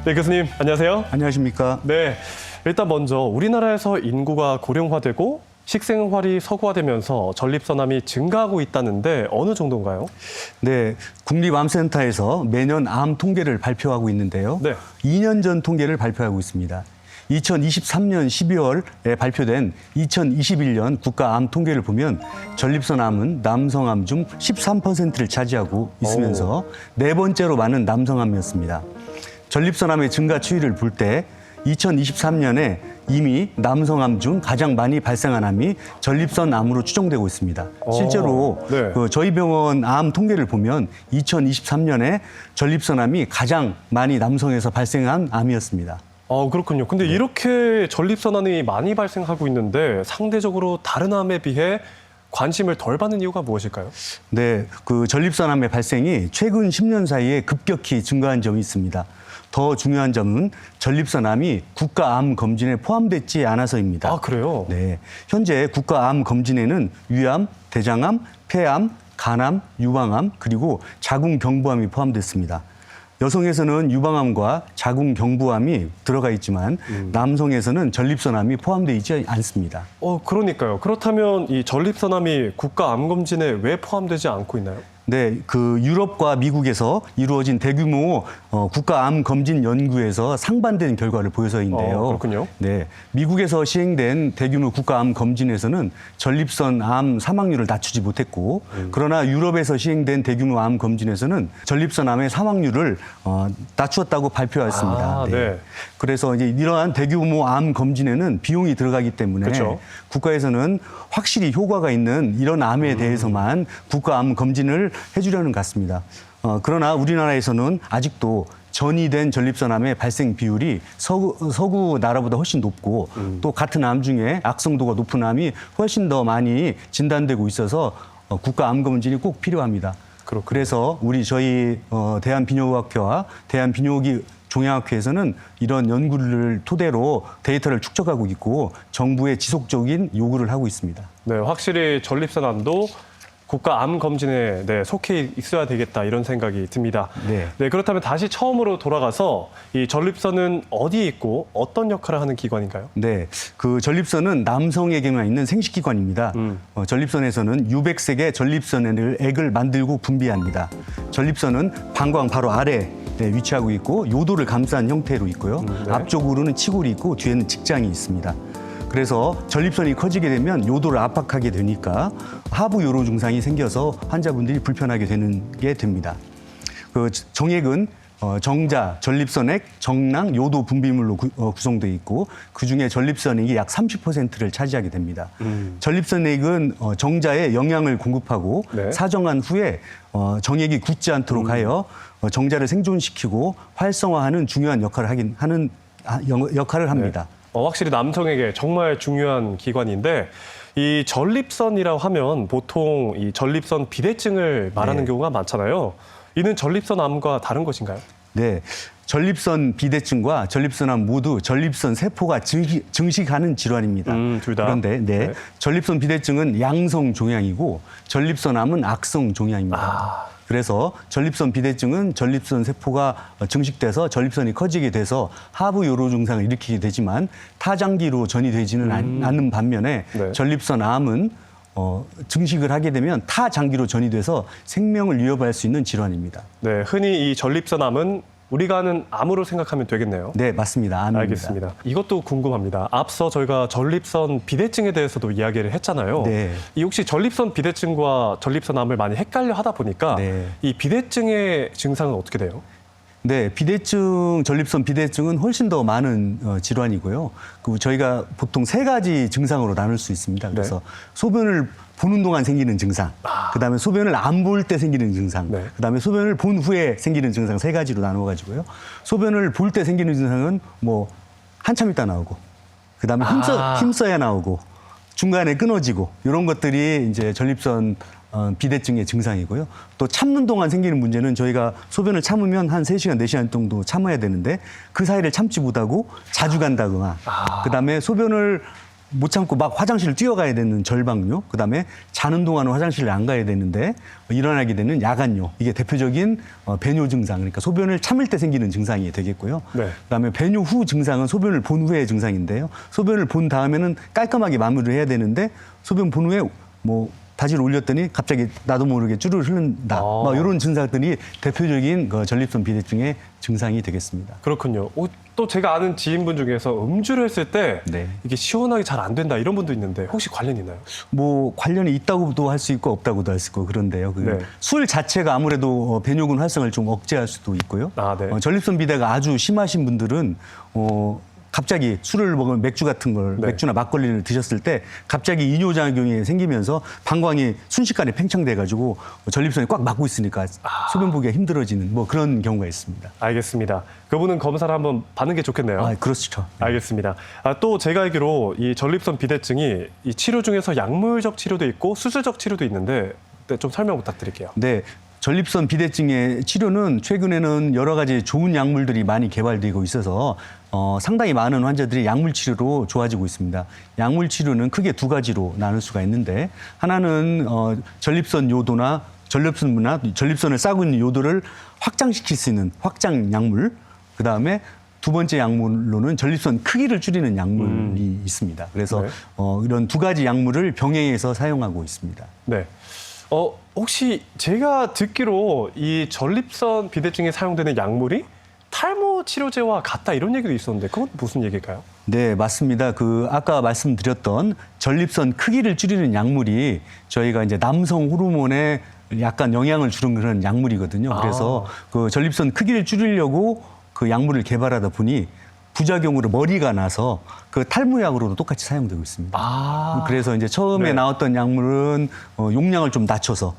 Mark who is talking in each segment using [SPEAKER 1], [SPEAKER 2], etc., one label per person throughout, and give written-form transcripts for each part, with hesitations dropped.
[SPEAKER 1] 네, 교수님 안녕하세요.
[SPEAKER 2] 안녕하십니까?
[SPEAKER 1] 네, 일단 먼저 우리나라에서 인구가 고령화되고 식생활이 서구화되면서 전립선암이 증가하고 있다는데 어느 정도인가요?
[SPEAKER 2] 네, 국립암센터에서 매년 암 통계를 발표하고 있는데요.
[SPEAKER 1] 네.
[SPEAKER 2] 2년 전 통계를 발표하고 있습니다. 2023년 12월에 발표된 2021년 국가암 통계를 보면 전립선암은 남성암 중 13%를 차지하고 있으면서 네 번째로 많은 남성암이었습니다. 전립선암의 증가 추이를 볼 때 2023년에 이미 남성암 중 가장 많이 발생한 암이 전립선암으로 추정되고 있습니다. 실제로
[SPEAKER 1] 네.
[SPEAKER 2] 저희 병원 암 통계를 보면 2023년에 전립선암이 가장 많이 남성에서 발생한 암이었습니다.
[SPEAKER 1] 그렇군요. 근데 이렇게 전립선암이 많이 발생하고 있는데 상대적으로 다른 암에 비해 관심을 덜 받는 이유가 무엇일까요?
[SPEAKER 2] 네, 그 전립선암의 발생이 최근 10년 사이에 급격히 증가한 점이 있습니다. 더 중요한 점은 전립선암이 국가암 검진에 포함되지 않아서입니다.
[SPEAKER 1] 아, 그래요?
[SPEAKER 2] 네, 현재 국가암 검진에는 위암, 대장암, 폐암, 간암, 유방암 그리고 자궁경부암이 포함됐습니다. 여성에서는 유방암과 자궁경부암이 들어가 있지만 남성에서는 전립선암이 포함되어 있지 않습니다.
[SPEAKER 1] 그러니까요. 그렇다면 이 전립선암이 국가암 검진에 왜 포함되지 않고 있나요?
[SPEAKER 2] 네, 그 유럽과 미국에서 이루어진 대규모 국가암 검진 연구에서 상반된 결과를 보여서인데요.
[SPEAKER 1] 그렇군요.
[SPEAKER 2] 네, 미국에서 시행된 대규모 국가암 검진에서는 전립선암 사망률을 낮추지 못했고, 그러나 유럽에서 시행된 대규모 암 검진에서는 전립선암의 사망률을 낮추었다고 발표했습니다.
[SPEAKER 1] 네.
[SPEAKER 2] 그래서 이제 이러한 대규모 암 검진에는 비용이 들어가기 때문에
[SPEAKER 1] 그렇죠.
[SPEAKER 2] 국가에서는 확실히 효과가 있는 이런 암에 대해서만 국가암 검진을 해주려는 것 같습니다. 그러나 우리나라에서는 아직도 전이된 전립선암의 발생 비율이 서구 나라보다 훨씬 높고 또 같은 암 중에 악성도가 높은 암이 훨씬 더 많이 진단되고 있어서 국가암 검진이 꼭 필요합니다. 그래서 저희 대한비뇨의학회와 대한비뇨기 종양학회에서는 이런 연구를 토대로 데이터를 축적하고 있고 정부에 지속적인 요구를 하고 있습니다.
[SPEAKER 1] 네, 확실히 전립선암도 국가암 검진에 속해 있어야 되겠다 이런 생각이 듭니다. 네, 그렇다면 다시 처음으로 돌아가서 이 전립선은 어디에 있고 어떤 역할을 하는 기관인가요?
[SPEAKER 2] 네, 그 전립선은 남성에게만 있는 생식기관입니다. 전립선에서는 유백색의 전립선액을 만들고 분비합니다. 전립선은 방광 바로 아래 위치하고 있고 요도를 감싼 형태로 있고요. 앞쪽으로는 치골이 있고 뒤에는 직장이 있습니다. 그래서 전립선이 커지게 되면 요도를 압박하게 되니까 하부 요로 증상이 생겨서 환자분들이 불편하게 되는 게 됩니다. 그 정액은 정자, 전립선액, 정낭, 요도 분비물로 구성되어 있고 그중에 전립선액이 약 30%를 차지하게 됩니다. 전립선액은 정자에 영양을 공급하고 사정한 후에 정액이 굳지 않도록 하여 정자를 생존시키고 활성화하는 중요한 역할을 합니다.
[SPEAKER 1] 확실히 남성에게 정말 중요한 기관인데 이 전립선이라고 하면 보통 이 전립선 비대증을 말하는 경우가 많잖아요. 이는 전립선암과 다른 것인가요?
[SPEAKER 2] 네, 전립선 비대증과 전립선암 모두 전립선 세포가 증식하는 질환입니다.
[SPEAKER 1] 둘 다.
[SPEAKER 2] 그런데 전립선 비대증은 양성 종양이고 전립선암은 악성 종양입니다. 그래서 전립선 비대증은 전립선 세포가 증식돼서 전립선이 커지게 돼서 하부 요로 증상을 일으키게 되지만 타장기로 전이되지는 않는 반면에 전립선암은 증식을 하게 되면 타장기로 전이돼서 생명을 위협할 수 있는 질환입니다.
[SPEAKER 1] 네, 흔히 이 전립선암은 우리가 아는 암으로 생각하면 되겠네요.
[SPEAKER 2] 네, 맞습니다. 암입니다.
[SPEAKER 1] 알겠습니다. 이것도 궁금합니다. 앞서 저희가 전립선 비대증에 대해서도 이야기를 했잖아요. 이 혹시 전립선 비대증과 전립선암을 많이 헷갈려 하다 보니까 이 비대증의 증상은 어떻게 돼요?
[SPEAKER 2] 네, 전립선 비대증은 훨씬 더 많은 질환이고요. 저희가 보통 세 가지 증상으로 나눌 수 있습니다. 그래서 소변을 보는 동안 생기는 증상, 그다음에 소변을 안 볼 때 생기는 증상, 그다음에 소변을 본 후에 생기는 증상 세 가지로 나누어가지고요. 소변을 볼 때 생기는 증상은 뭐 한참 있다 나오고, 그다음에 힘써야 나오고, 중간에 끊어지고 이런 것들이 이제 전립선 비대증의 증상이고요. 또 참는 동안 생기는 문제는 저희가 소변을 참으면 한 3시간, 4시간 정도 참아야 되는데 그 사이를 참지 못하고 자주 간다거나 그다음에 소변을 못 참고 막 화장실을 뛰어가야 되는 절박뇨, 그다음에 자는 동안은 화장실을 안 가야 되는데 일어나게 되는 야간뇨, 이게 대표적인 배뇨 증상, 그러니까 소변을 참을 때 생기는 증상이 되겠고요.
[SPEAKER 1] 네.
[SPEAKER 2] 그다음에 배뇨 후 증상은 소변을 본 후의 증상인데요. 소변을 본 다음에는 깔끔하게 마무리를 해야 되는데 소변 본 후에 뭐 바지를 올렸더니 갑자기 나도 모르게 쭈르르 흐른다. 막 이런 증상들이 대표적인 그 전립선 비대증의 증상이 되겠습니다.
[SPEAKER 1] 그렇군요. 또 제가 아는 지인분 중에서 음주를 했을 때
[SPEAKER 2] 네.
[SPEAKER 1] 이게 시원하게 잘 안 된다 이런 분도 있는데 혹시 관련 있나요?
[SPEAKER 2] 뭐 관련이 있다고도 할 수 있고 없다고도 할 수 있고 그런데요.
[SPEAKER 1] 네.
[SPEAKER 2] 술 자체가 아무래도 배뇨근 활성을 좀 억제할 수도 있고요.
[SPEAKER 1] 네.
[SPEAKER 2] 전립선 비대가 아주 심하신 분들은 갑자기 술을 먹으면 맥주 같은 걸,
[SPEAKER 1] 네.
[SPEAKER 2] 맥주나 막걸리를 드셨을 때 갑자기 이뇨작용이 생기면서 방광이 순식간에 팽창돼가지고 전립선이 꽉 막고 있으니까 소변 보기가 힘들어지는 뭐 그런 경우가 있습니다.
[SPEAKER 1] 알겠습니다. 그분은 검사를 한번 받는 게 좋겠네요.
[SPEAKER 2] 그렇죠.
[SPEAKER 1] 알겠습니다. 또 제가 알기로 이 전립선 비대증이 이 치료 중에서 약물적 치료도 있고 수술적 치료도 있는데 좀 설명 부탁드릴게요.
[SPEAKER 2] 네. 전립선 비대증의 치료는 최근에는 여러 가지 좋은 약물들이 많이 개발되고 있어서 상당히 많은 환자들이 약물 치료로 좋아지고 있습니다. 약물 치료는 크게 두 가지로 나눌 수가 있는데 하나는 전립선 요도나 전립선을 싸고 있는 요도를 확장시킬 수 있는 확장 약물, 그다음에 두 번째 약물로는 전립선 크기를 줄이는 약물이 있습니다. 그래서
[SPEAKER 1] 네.
[SPEAKER 2] 이런 두 가지 약물을 병행해서 사용하고 있습니다.
[SPEAKER 1] 네. 혹시 제가 듣기로 이 전립선 비대증에 사용되는 약물이 탈모 치료제와 같다 이런 얘기도 있었는데 그건 무슨 얘기일까요?
[SPEAKER 2] 네, 맞습니다. 아까 말씀드렸던 전립선 크기를 줄이는 약물이 저희가 이제 남성 호르몬에 약간 영향을 주는 그런 약물이거든요. 그래서 그 전립선 크기를 줄이려고 그 약물을 개발하다 보니 부작용으로 머리가 나서 그 탈모약으로도 똑같이 사용되고 있습니다. 그래서 이제 처음에
[SPEAKER 1] 네.
[SPEAKER 2] 나왔던 약물은 용량을 좀 낮춰서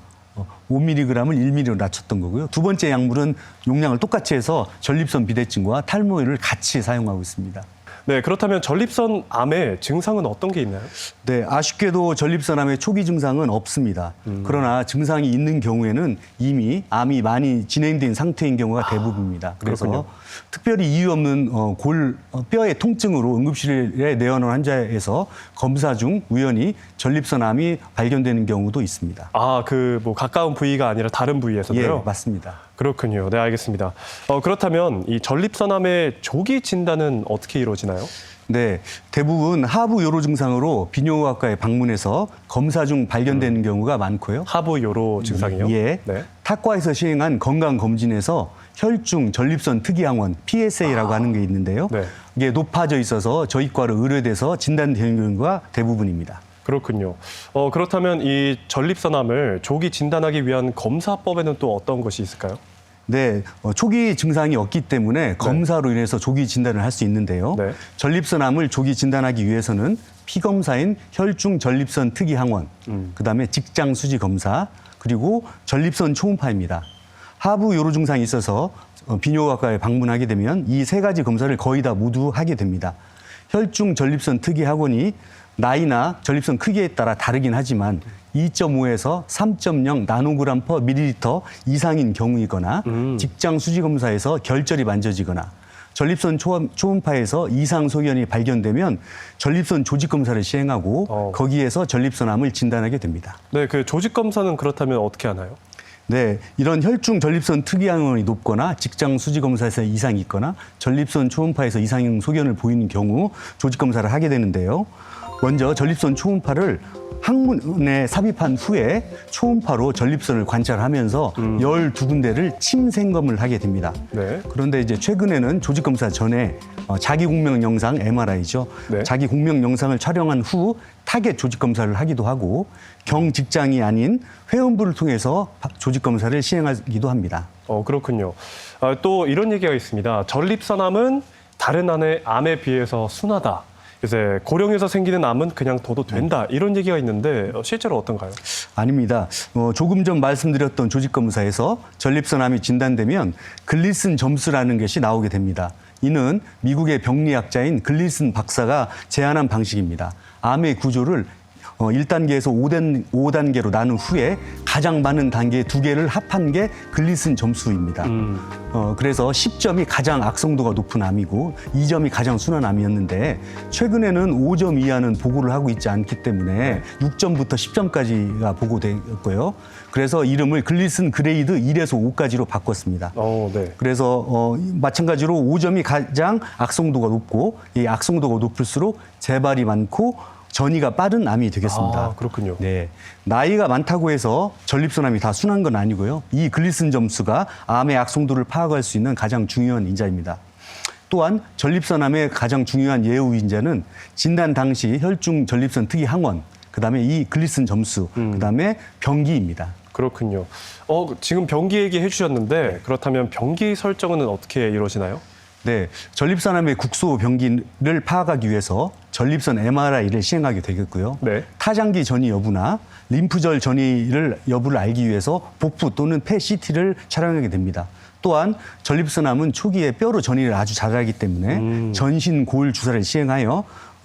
[SPEAKER 2] 5mg을 1mg로 낮췄던 거고요. 두 번째 약물은 용량을 똑같이 해서 전립선 비대증과 탈모를 같이 사용하고 있습니다.
[SPEAKER 1] 네, 그렇다면 전립선 암의 증상은 어떤 게 있나요?
[SPEAKER 2] 네, 아쉽게도 전립선암의 초기 증상은 없습니다. 그러나 증상이 있는 경우에는 이미 암이 많이 진행된 상태인 경우가 대부분입니다. 그래서
[SPEAKER 1] 그렇군요.
[SPEAKER 2] 특별히 이유 없는 뼈의 통증으로 응급실에 내원한 환자에서 검사 중 우연히 전립선암이 발견되는 경우도 있습니다.
[SPEAKER 1] 뭐 가까운 부위가 아니라 다른 부위에서도요?
[SPEAKER 2] 예, 맞습니다.
[SPEAKER 1] 그렇군요. 네, 알겠습니다. 그렇다면 이 전립선암의 조기 진단은 어떻게 이루어지나요?
[SPEAKER 2] 네, 대부분 하부 요로 증상으로 비뇨기과에 방문해서 검사 중 발견되는 경우가 많고요.
[SPEAKER 1] 하부 요로 증상이요?
[SPEAKER 2] 예.
[SPEAKER 1] 네.
[SPEAKER 2] 탁과에서 시행한 건강 검진에서 혈중 전립선 특이항원 PSA라고 하는 게 있는데요.
[SPEAKER 1] 네.
[SPEAKER 2] 이게 높아져 있어서 저희 과로 의뢰돼서 진단되는 경우가 대부분입니다.
[SPEAKER 1] 그렇군요. 그렇다면 이 전립선암을 조기 진단하기 위한 검사법에는 또 어떤 것이 있을까요?
[SPEAKER 2] 네, 초기 증상이 없기 때문에 검사로 인해서 조기 진단을 할 수 있는데요.
[SPEAKER 1] 네.
[SPEAKER 2] 전립선암을 조기 진단하기 위해서는 피검사인 혈중 전립선 특이항원, 그다음에 직장 수지 검사, 그리고 전립선 초음파입니다. 하부 요로 증상이 있어서 비뇨기과에 방문하게 되면 이 세 가지 검사를 거의 다 모두 하게 됩니다. 혈중 전립선 특이항원이 나이나 전립선 크기에 따라 다르긴 하지만 2.5에서 3.0 나노그램 퍼 밀리리터 이상인 경우이거나 직장 수지 검사에서 결절이 만져지거나 전립선 초음파에서 이상 소견이 발견되면 전립선 조직 검사를 시행하고 거기에서 전립선암을 진단하게 됩니다.
[SPEAKER 1] 네, 그 조직 검사는 그렇다면 어떻게 하나요?
[SPEAKER 2] 네, 이런 혈중 전립선 특이항원이 높거나 직장 수지 검사에서 이상이 있거나 전립선 초음파에서 이상 소견을 보이는 경우 조직 검사를 하게 되는데요. 먼저 전립선 초음파를 항문에 삽입한 후에 초음파로 전립선을 관찰하면서 12군데를 침생검을 하게 됩니다.
[SPEAKER 1] 네.
[SPEAKER 2] 그런데 이제 최근에는 조직 검사 전에 자기 공명 영상 MRI죠.
[SPEAKER 1] 네.
[SPEAKER 2] 자기 공명 영상을 촬영한 후 타겟 조직 검사를 하기도 하고 경직장이 아닌 회음부를 통해서 조직 검사를 시행하기도 합니다.
[SPEAKER 1] 그렇군요. 또 이런 얘기가 있습니다. 전립선암은 다른 암에 비해서 순하다. 이제 고령에서 생기는 암은 그냥 둬도 된다. 이런 얘기가 있는데 실제로 어떤가요?
[SPEAKER 2] 아닙니다. 조금 전 말씀드렸던 조직 검사에서 전립선암이 진단되면 글리슨 점수라는 것이 나오게 됩니다. 이는 미국의 병리학자인 글리슨 박사가 제안한 방식입니다. 암의 구조를 1단계에서 5단계로 나눈 후에 가장 많은 단계 2개를 합한 게 글리슨 점수입니다. 그래서 10점이 가장 악성도가 높은 암이고 2점이 가장 순한 암이었는데 최근에는 5점 이하는 보고를 하고 있지 않기 때문에 6점부터 10점까지가 보고됐고요. 그래서 이름을 글리슨 그레이드 1에서 5까지로 바꿨습니다.
[SPEAKER 1] 네.
[SPEAKER 2] 그래서 마찬가지로 5점이 가장 악성도가 높고 이 악성도가 높을수록 재발이 많고 전이가 빠른 암이 되겠습니다.
[SPEAKER 1] 아, 그렇군요.
[SPEAKER 2] 네, 나이가 많다고 해서 전립선암이 다 순한 건 아니고요. 이 글리슨 점수가 암의 악성도를 파악할 수 있는 가장 중요한 인자입니다. 또한 전립선암의 가장 중요한 예후 인자는 진단 당시 혈중 전립선 특이 항원, 그다음에 이 글리슨 점수, 그다음에 병기입니다.
[SPEAKER 1] 그렇군요. 지금 병기 얘기해 주셨는데 그렇다면 병기 설정은 어떻게 이루어지나요?
[SPEAKER 2] 네, 전립선암의 국소 병기를 파악하기 위해서 전립선 MRI를 시행하게 되겠고요.
[SPEAKER 1] 네.
[SPEAKER 2] 타장기 전이 여부나 림프절 전이를 여부를 알기 위해서 복부 또는 폐 CT를 촬영하게 됩니다. 또한 전립선암은 초기에 뼈로 전이를 아주 잘하기 때문에 전신 고울 주사를 시행하여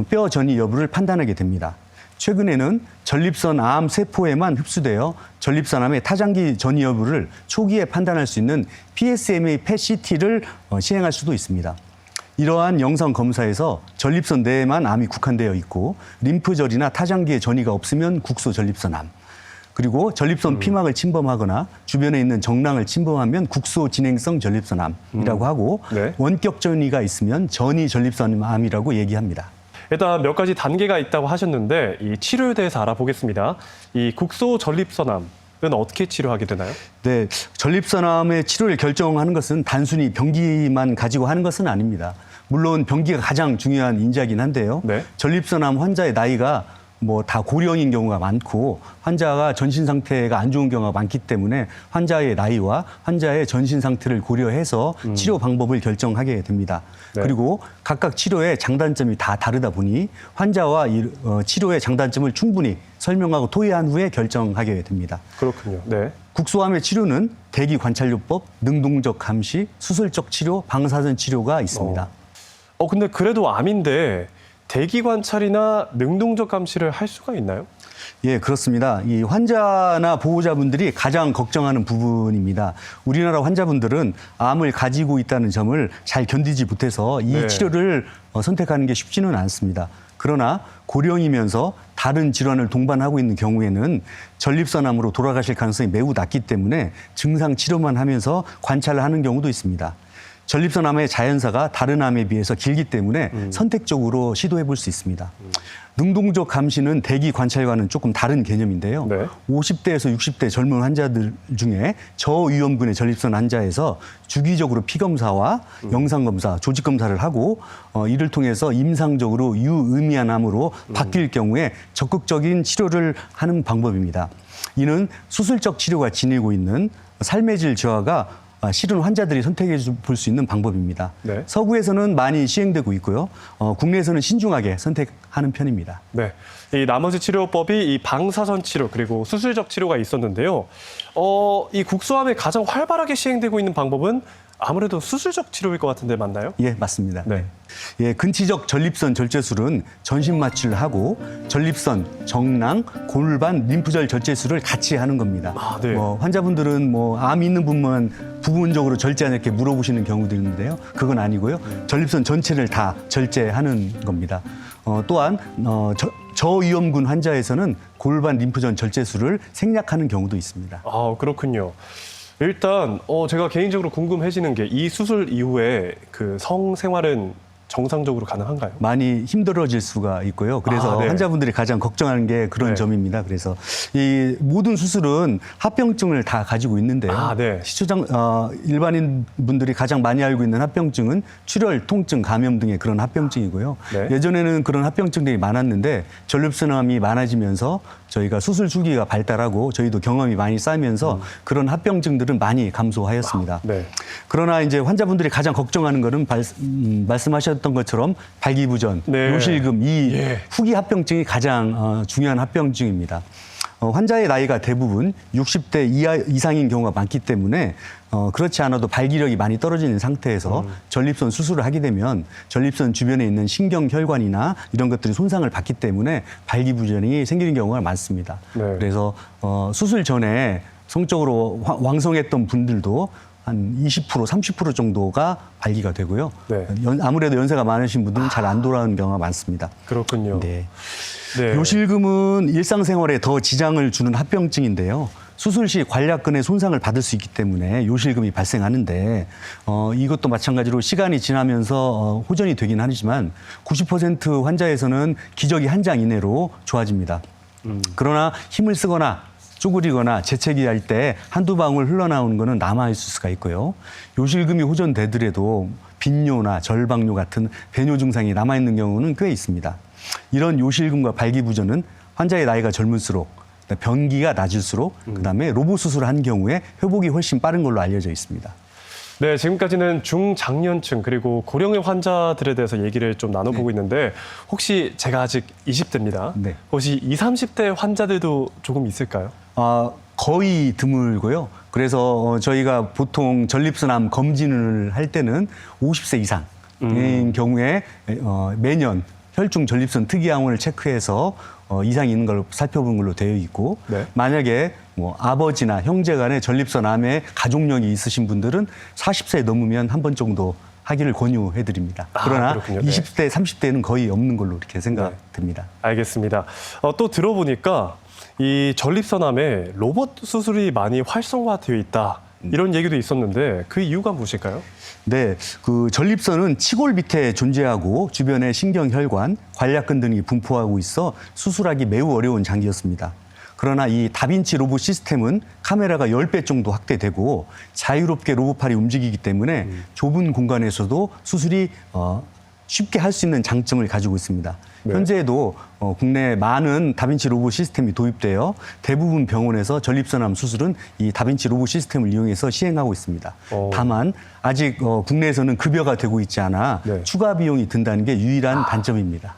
[SPEAKER 2] 뼈 전이 여부를 판단하게 됩니다. 최근에는 전립선 암 세포에만 흡수되어 전립선암의 타장기 전이 여부를 초기에 판단할 수 있는 PSMA PET-CT를 시행할 수도 있습니다. 이러한 영상 검사에서 전립선 내에만 암이 국한되어 있고 림프절이나 타장기에 전이가 없으면 국소 전립선암, 그리고 전립선 피막을 침범하거나 주변에 있는 정랑을 침범하면 국소 진행성 전립선암이라고 하고
[SPEAKER 1] 네.
[SPEAKER 2] 원격 전이가 있으면 전이 전립선암이라고 얘기합니다.
[SPEAKER 1] 일단 몇 가지 단계가 있다고 하셨는데 이 치료에 대해서 알아보겠습니다. 이 국소 전립선암은 어떻게 치료하게 되나요?
[SPEAKER 2] 네, 전립선암의 치료를 결정하는 것은 단순히 병기만 가지고 하는 것은 아닙니다. 물론 병기가 가장 중요한 인자긴 한데요.
[SPEAKER 1] 네.
[SPEAKER 2] 전립선암 환자의 나이가 다 고령인 경우가 많고 환자가 전신 상태가 안 좋은 경우가 많기 때문에 환자의 나이와 환자의 전신 상태를 고려해서 치료 방법을 결정하게 됩니다.
[SPEAKER 1] 네.
[SPEAKER 2] 그리고 각각 치료의 장단점이 다 다르다 보니 환자와 치료의 장단점을 충분히 설명하고 토의한 후에 결정하게 됩니다.
[SPEAKER 1] 그렇군요. 네.
[SPEAKER 2] 국소암의 치료는 대기 관찰요법, 능동적 감시, 수술적 치료, 방사선 치료가 있습니다.
[SPEAKER 1] 근데 그래도 암인데 대기 관찰이나 능동적 감시를 할 수가 있나요?
[SPEAKER 2] 예, 그렇습니다. 이 환자나 보호자분들이 가장 걱정하는 부분입니다. 우리나라 환자분들은 암을 가지고 있다는 점을 잘 견디지 못해서 이
[SPEAKER 1] 네.
[SPEAKER 2] 치료를 선택하는 게 쉽지는 않습니다. 그러나 고령이면서 다른 질환을 동반하고 있는 경우에는 전립선암으로 돌아가실 가능성이 매우 낮기 때문에 증상 치료만 하면서 관찰을 하는 경우도 있습니다. 전립선암의 자연사가 다른 암에 비해서 길기 때문에 선택적으로 시도해 볼 수 있습니다. 능동적 감시는 대기 관찰과는 조금 다른 개념인데요.
[SPEAKER 1] 네.
[SPEAKER 2] 50대에서 60대 젊은 환자들 중에 저위험군의 전립선 환자에서 주기적으로 피검사와 영상검사, 조직검사를 하고 이를 통해서 임상적으로 유의미한 암으로 바뀔 경우에 적극적인 치료를 하는 방법입니다. 이는 수술적 치료가 지니고 있는 삶의 질 저하가 실은 환자들이 선택해 볼 수 있는 방법입니다.
[SPEAKER 1] 네.
[SPEAKER 2] 서구에서는 많이 시행되고 있고요. 국내에서는 신중하게 선택하는 편입니다.
[SPEAKER 1] 네. 이 나머지 치료법이 이 방사선 치료 그리고 수술적 치료가 있었는데요. 이 국소암에 가장 활발하게 시행되고 있는 방법은 아무래도 수술적 치료일 것 같은데 맞나요?
[SPEAKER 2] 예, 맞습니다.
[SPEAKER 1] 네.
[SPEAKER 2] 예, 근치적 전립선 절제술은 전신 마취를 하고 전립선, 정랑, 골반, 림프절 절제술을 같이 하는 겁니다.
[SPEAKER 1] 아, 네.
[SPEAKER 2] 환자분들은 암 있는 분만 부분적으로 절제하는 이렇게 물어보시는 경우도 있는데요. 그건 아니고요. 전립선 전체를 다 절제하는 겁니다. 또한 저위험군 환자에서는 골반 림프전 절제술을 생략하는 경우도 있습니다.
[SPEAKER 1] 아, 그렇군요. 일단 제가 개인적으로 궁금해지는 게 이 수술 이후에 그 성생활은 정상적으로 가능한가요?
[SPEAKER 2] 많이 힘들어질 수가 있고요. 그래서
[SPEAKER 1] 네.
[SPEAKER 2] 환자분들이 가장 걱정하는 게 그런
[SPEAKER 1] 네.
[SPEAKER 2] 점입니다. 그래서 이 모든 수술은 합병증을 다 가지고 있는데요.
[SPEAKER 1] 네.
[SPEAKER 2] 일반인 분들이 가장 많이 알고 있는 합병증은 출혈, 통증, 감염 등의 그런 합병증이고요.
[SPEAKER 1] 네.
[SPEAKER 2] 예전에는 그런 합병증들이 많았는데 전립선암이 많아지면서 저희가 수술 줄기가 발달하고 저희도 경험이 많이 쌓이면서 그런 합병증들은 많이 감소하였습니다.
[SPEAKER 1] 네.
[SPEAKER 2] 그러나 이제 환자분들이 가장 걱정하는 것은 말씀하셨던 것처럼 발기부전,
[SPEAKER 1] 네.
[SPEAKER 2] 요실금 이
[SPEAKER 1] 예.
[SPEAKER 2] 후기 합병증이 가장 중요한 합병증입니다. 환자의 나이가 대부분 60대 이상인 경우가 많기 때문에 그렇지 않아도 발기력이 많이 떨어지는 상태에서 전립선 수술을 하게 되면 전립선 주변에 있는 신경혈관이나 이런 것들이 손상을 받기 때문에 발기부전이 생기는 경우가 많습니다.
[SPEAKER 1] 네.
[SPEAKER 2] 그래서 수술 전에 성적으로 왕성했던 분들도 한 20%, 30% 정도가 발기가 되고요.
[SPEAKER 1] 네.
[SPEAKER 2] 아무래도 연세가 많으신 분들은 잘 안 돌아오는 경우가 많습니다.
[SPEAKER 1] 그렇군요.
[SPEAKER 2] 네.
[SPEAKER 1] 네.
[SPEAKER 2] 요실금은 일상생활에 더 지장을 주는 합병증인데요. 수술 시 관략근의 손상을 받을 수 있기 때문에 요실금이 발생하는데 이것도 마찬가지로 시간이 지나면서 호전이 되긴 하지만 90% 환자에서는 기저귀 한 장 이내로 좋아집니다. 그러나 힘을 쓰거나 쪼그리거나 재채기 할 때 한두 방울 흘러나오는 것은 남아있을 수가 있고요. 요실금이 호전되더라도 빈뇨나 절박뇨 같은 배뇨 증상이 남아있는 경우는 꽤 있습니다. 이런 요실금과 발기부전은 환자의 나이가 젊을수록 변기가 낮을수록 그다음에 로봇 수술을 한 경우에 회복이 훨씬 빠른 걸로 알려져 있습니다.
[SPEAKER 1] 네, 지금까지는 중장년층 그리고 고령의 환자들에 대해서 얘기를 좀 나눠보고 있는데 혹시 제가 아직 20대입니다.
[SPEAKER 2] 네.
[SPEAKER 1] 혹시 20, 30대 환자들도 조금 있을까요?
[SPEAKER 2] 거의 드물고요. 그래서 저희가 보통 전립선암 검진을 할 때는 50세 이상인 경우에 매년 혈중 전립선 특이항원을 체크해서 이상이 있는 걸 살펴본 걸로 되어 있고
[SPEAKER 1] 네.
[SPEAKER 2] 만약에 뭐 아버지나 형제 간에 전립선암에 가족력이 있으신 분들은 40세 넘으면 한 번 정도 하기를 권유해 드립니다. 그러나
[SPEAKER 1] 그렇군요.
[SPEAKER 2] 20대, 30대는 거의 없는 걸로 이렇게 생각됩니다.
[SPEAKER 1] 알겠습니다. 또 들어보니까 이 전립선암에 로봇 수술이 많이 활성화되어 있다. 이런 얘기도 있었는데 그 이유가 무엇일까요?
[SPEAKER 2] 네, 그 전립선은 치골 밑에 존재하고 주변에 신경혈관, 관략근 등이 분포하고 있어 수술하기 매우 어려운 장기였습니다. 그러나 이 다빈치 로봇 시스템은 카메라가 10배 정도 확대되고 자유롭게 로봇팔이 움직이기 때문에 좁은 공간에서도 수술이 쉽게 할 수 있는 장점을 가지고 있습니다.
[SPEAKER 1] 네.
[SPEAKER 2] 현재에도 국내에 많은 다빈치 로봇 시스템이 도입되어 대부분 병원에서 전립선암 수술은 이 다빈치 로봇 시스템을 이용해서 시행하고 있습니다. 다만 아직 국내에서는 급여가 되고 있지 않아
[SPEAKER 1] 네.
[SPEAKER 2] 추가 비용이 든다는 게 유일한 단점입니다.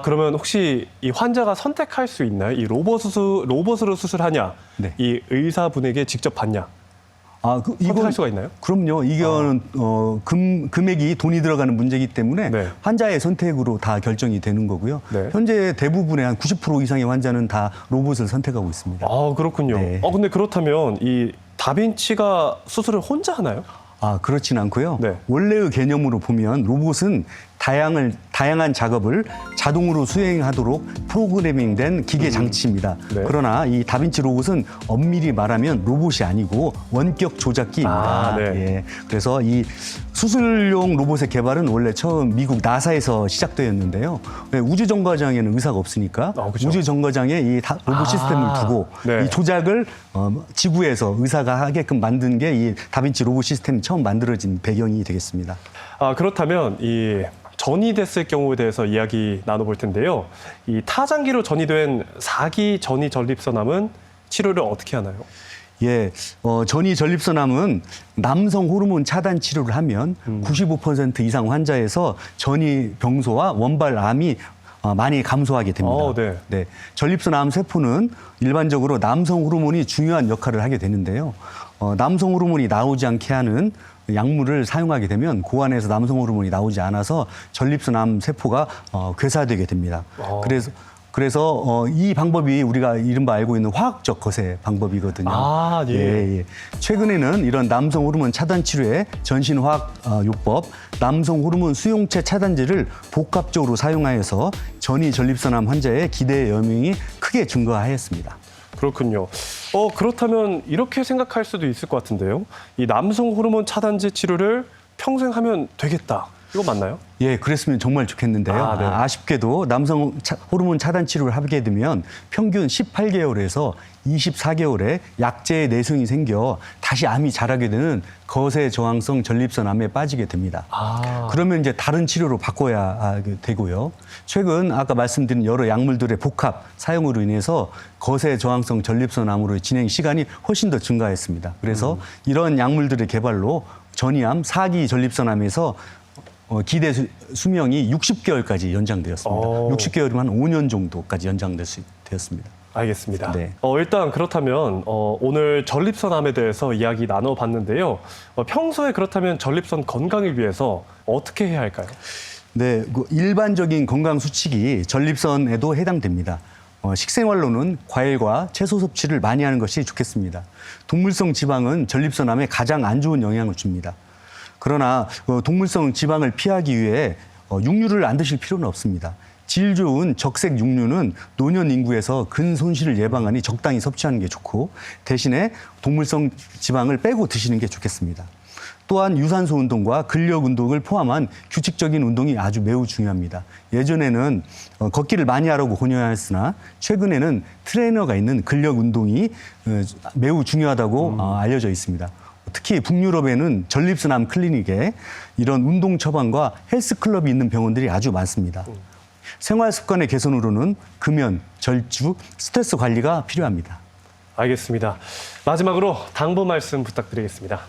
[SPEAKER 1] 그러면 혹시 이 환자가 선택할 수 있나요? 이 로봇으로 수술하냐?
[SPEAKER 2] 네.
[SPEAKER 1] 이 의사분에게 직접 받냐? 선택할 수가 있나요?
[SPEAKER 2] 그럼요. 이거는 금액이 돈이 들어가는 문제이기 때문에
[SPEAKER 1] 네.
[SPEAKER 2] 환자의 선택으로 다 결정이 되는 거고요.
[SPEAKER 1] 네.
[SPEAKER 2] 현재 대부분의 한 90% 이상의 환자는 다 로봇을 선택하고 있습니다.
[SPEAKER 1] 그렇군요.
[SPEAKER 2] 네.
[SPEAKER 1] 근데 그렇다면 이 다빈치가 수술을 혼자 하나요?
[SPEAKER 2] 그렇진 않고요.
[SPEAKER 1] 네.
[SPEAKER 2] 원래의 개념으로 보면 로봇은 다양한 작업을 자동으로 수행하도록 프로그래밍된 기계 장치입니다.
[SPEAKER 1] 네.
[SPEAKER 2] 그러나 이 다빈치 로봇은 엄밀히 말하면 로봇이 아니고 원격 조작기입니다.
[SPEAKER 1] 네.
[SPEAKER 2] 예. 그래서 이 수술용 로봇의 개발은 원래 처음 미국 나사에서 시작되었는데요. 우주 정거장에는 의사가 없으니까
[SPEAKER 1] 그렇죠.
[SPEAKER 2] 우주 정거장에 이 로봇 시스템을 두고
[SPEAKER 1] 네.
[SPEAKER 2] 이 조작을 지구에서 의사가 하게끔 만든 게 이 다빈치 로봇 시스템이 처음 만들어진 배경이 되겠습니다.
[SPEAKER 1] 그렇다면 이 전이됐을 경우에 대해서 이야기 나눠볼 텐데요. 이 타장기로 전이된 4기 전이 전립선암은 치료를 어떻게 하나요?
[SPEAKER 2] 예, 전이 전립선암은 남성 호르몬 차단 치료를 하면 95% 이상 환자에서 전이 병소와 원발암이 많이 감소하게 됩니다.
[SPEAKER 1] 네.
[SPEAKER 2] 네, 전립선암 세포는 일반적으로 남성 호르몬이 중요한 역할을 하게 되는데요. 남성 호르몬이 나오지 않게 하는 약물을 사용하게 되면 고안에서 남성 호르몬이 나오지 않아서 전립선암 세포가 괴사되게 됩니다. 그래서 이 방법이 우리가 이른바 알고 있는 화학적 거세 방법이거든요.
[SPEAKER 1] 예.
[SPEAKER 2] 예. 최근에는 이런 남성 호르몬 차단 치료에 전신화학 요법, 남성 호르몬 수용체 차단제를 복합적으로 사용하여서 전이 전립선암 환자의 기대 여명이 크게 증가하였습니다.
[SPEAKER 1] 그렇군요. 그렇다면 이렇게 생각할 수도 있을 것 같은데요. 이 남성 호르몬 차단제 치료를 평생 하면 되겠다. 이거 맞나요?
[SPEAKER 2] 예, 그랬으면 정말 좋겠는데요.
[SPEAKER 1] 네.
[SPEAKER 2] 아쉽게도 남성 호르몬 차단 치료를 하게 되면 평균 18개월에서 24개월에 약제의 내성이 생겨 다시 암이 자라게 되는 거세 저항성 전립선암에 빠지게 됩니다. 그러면 이제 다른 치료로 바꿔야 되고요. 최근 아까 말씀드린 여러 약물들의 복합 사용으로 인해서 거세 저항성 전립선암으로 진행 시간이 훨씬 더 증가했습니다. 그래서 이런 약물들의 개발로 전이암 4기 전립선암에서 기대 수명이 60개월까지 연장되었습니다. 60개월이면 한 5년 정도까지 연장될 수 되었습니다.
[SPEAKER 1] 알겠습니다.
[SPEAKER 2] 네.
[SPEAKER 1] 일단 그렇다면 오늘 전립선암에 대해서 이야기 나눠봤는데요. 평소에 그렇다면 전립선 건강을 위해서 어떻게 해야 할까요?
[SPEAKER 2] 네, 그 일반적인 건강 수칙이 전립선에도 해당됩니다. 식생활로는 과일과 채소 섭취를 많이 하는 것이 좋겠습니다. 동물성 지방은 전립선암에 가장 안 좋은 영향을 줍니다. 그러나 동물성 지방을 피하기 위해 육류를 안 드실 필요는 없습니다. 질 좋은 적색 육류는 노년 인구에서 근 손실을 예방하니 적당히 섭취하는 게 좋고, 대신에 동물성 지방을 빼고 드시는 게 좋겠습니다. 또한 유산소 운동과 근력 운동을 포함한 규칙적인 운동이 아주 매우 중요합니다. 예전에는 걷기를 많이 하라고 권유하였으나 최근에는 트레이너가 있는 근력 운동이 매우 중요하다고 알려져 있습니다. 특히 북유럽에는 전립선암 클리닉에 이런 운동 처방과 헬스클럽이 있는 병원들이 아주 많습니다. 생활 습관의 개선으로는 금연, 절주, 스트레스 관리가 필요합니다.
[SPEAKER 1] 알겠습니다. 마지막으로 당부 말씀 부탁드리겠습니다.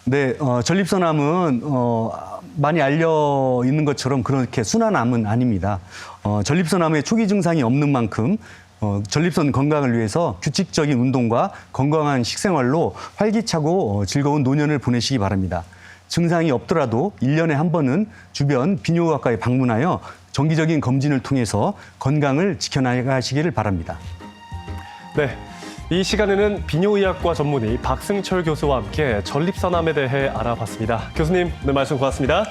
[SPEAKER 2] 네, 전립선암은 많이 알려 있는 것처럼 그렇게 순한 암은 아닙니다. 전립선암의 초기 증상이 없는 만큼 전립선 건강을 위해서 규칙적인 운동과 건강한 식생활로 활기차고 즐거운 노년을 보내시기 바랍니다. 증상이 없더라도 1년에 한 번은 주변 비뇨기과에 방문하여 정기적인 검진을 통해서 건강을 지켜나가시기를 바랍니다.
[SPEAKER 1] 네. 이 시간에는 비뇨의학과 전문의 박승철 교수와 함께 전립선암에 대해 알아봤습니다. 교수님, 오늘 말씀 고맙습니다.